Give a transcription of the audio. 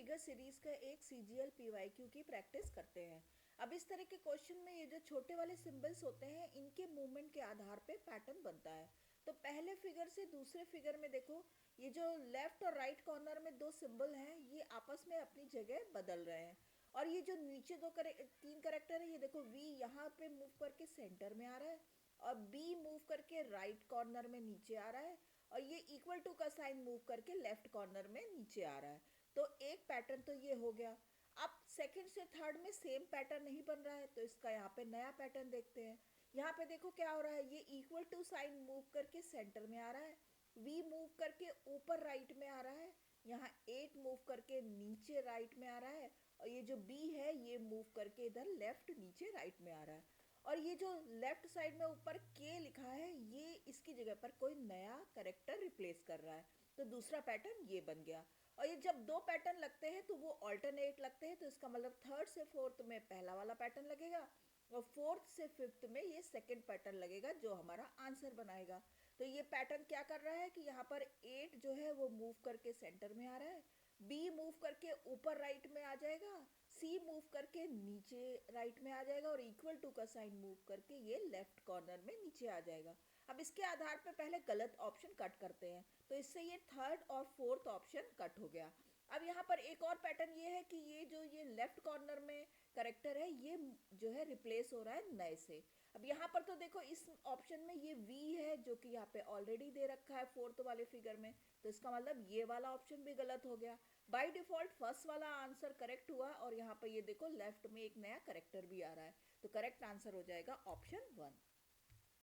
Figure series का एक CGL PYQ की प्रैक्टिस करते हैं। अब इस तरह के क्वेश्चन में ये जो छोटे वाले सिंबल्स होते हैं इनके मूवमेंट के आधार पे पैटर्न बनता है। तो पहले फिगर से दूसरे फिगर में देखो, ये जो लेफ्ट और राइट कॉर्नर में दो सिंबल हैं ये आपस में अपनी जगह बदल रहे हैं। और ये जो नीचे तीन करेक्टर है, ये देखो वी यहाँ पे मूव करके सेंटर में आ रहा है और बी मूव करके राइट कॉर्नर में नीचे आ रहा है और ये इक्वल टू का साइन मूव करके लेफ्ट कॉर्नर में नीचे आ रहा है। तो एक पैटर्न तो ये हो गया। अब सेकंड से थर्ड में सेम पैटर्न नहीं बन रहा है तो इसका यहाँ पे नया पैटर्न देखते हैं। यहाँ पे देखो क्या हो रहा है, ये इक्वल टू साइन मूव करके सेंटर में आ रहा है, वी मूव करके ऊपर राइट में आ रहा है, यहाँ 8 मूव करके नीचे राइट में आ रहा है और ये जो बी है ये मूव करके इधर लेफ्ट नीचे राइट में आ रहा है। और ये जो लेफ्ट साइड में ऊपर के लिखा है ये इसकी जगह पर कोई नया करेक्टर रिप्लेस कर रहा है। तो दूसरा पैटर्न ये बन गया। और ये जब दो पैटर्न लगते हैं तो वो ऑल्टरनेट लगते हैं, तो इसका मतलब थर्ड से फोर्थ में पहला वाला पैटर्न लगेगा और फोर्थ से फिफ्थ में ये सेकंड पैटर्न लगेगा जो हमारा आंसर बनाएगा। तो ये पैटर्न क्या कर रहा है कि यहाँ पर 8 जो है वो मूव करके सेंटर में आ रहा है, बी मूव करके ऊपर राइट में आ जाएगा, सी मूव करके नीचे राइट में आ जाएगा और इक्वल टू का साइन मूव करके ये लेफ्ट कॉर्नर में नीचे आ जाएगा। अब इसके आधार पर पहले गलत ऑप्शन कट करते हैं, तो इससे ये थर्ड और फोर्थ ऑप्शन कट हो गया। अब यहाँ पर एक और पैटर्न ये है कि ये जो ये लेफ्ट कॉर्नर में करेक्टर है ये जो है रिप्लेस हो रहा है नए से। अब यहाँ पर तो देखो इस ऑप्शन में ये V है जो कि यहाँ पे ऑलरेडी दे रखा है फोर्थ वाले फिगर में, तो इसका मतलब ये वाला ऑप्शन भी गलत हो गया। बाय डिफॉल्ट फर्स्ट वाला आंसर करेक्ट हुआ और यहाँ पर ये देखो लेफ्ट में एक नया करेक्टर भी आ रहा है, तो करेक्ट आंसर हो जाएगा ऑप्शन 1।